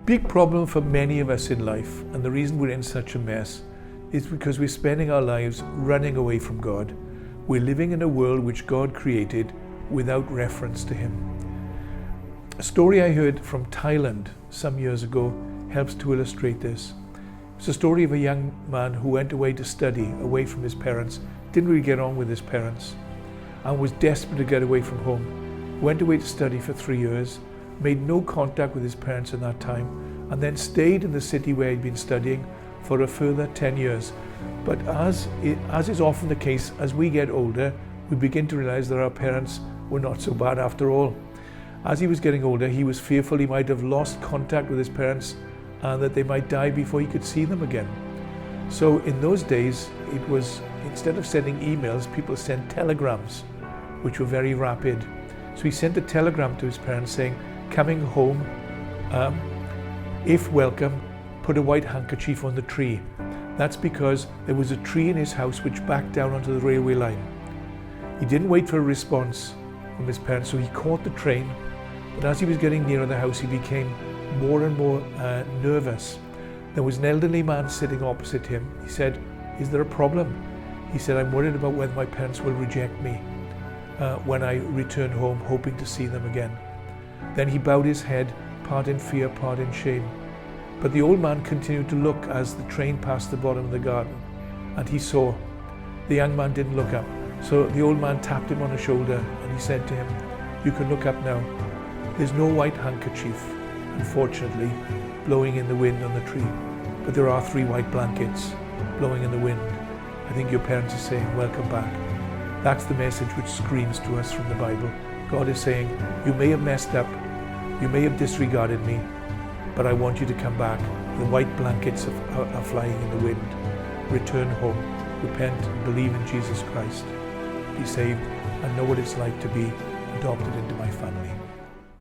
Big problem for many of us in life, and the reason we're in such a mess is because we're spending our lives running away from God. We're living in a world which God created without reference to Him. A story I heard from Thailand some years ago helps to illustrate this. It's a story of a young man who went away to study, away from his parents, didn't really get on with his parents, and was desperate to get away from home. Went away to study for 3 years, made no contact with his parents in that time, and then stayed in the city where he'd been studying for a further 10 years. But as is often the case, as we get older, we begin to realize that our parents were not so bad after all. As he was getting older, he was fearful he might have lost contact with his parents and that they might die before he could see them again. So in those days, it was, instead of sending emails, people sent telegrams, which were very rapid. So he sent a telegram to his parents saying, "Coming home, if welcome, put a white handkerchief on the tree." That's because there was a tree in his house which backed down onto the railway line. He didn't wait for a response from his parents, so he caught the train. But as he was getting nearer the house, he became more and more nervous. There was an elderly man sitting opposite him. He said, "Is there a problem?" He said, "I'm worried about whether my parents will reject me when I return home, hoping to see them again." Then he bowed his head, part in fear, part in shame. But the old man continued to look as the train passed the bottom of the garden, and he saw. The young man didn't look up, so the old man tapped him on the shoulder and he said to him, "You can look up now. There's no white handkerchief, unfortunately, blowing in the wind on the tree, but there are 3 white blankets blowing in the wind. I think your parents are saying, 'Welcome back.'" That's the message which screams to us from the Bible. God is saying, you may have messed up, you may have disregarded me, but I want you to come back. The white blankets are flying in the wind. Return home, repent, believe in Jesus Christ, be saved, and know what it's like to be adopted into my family.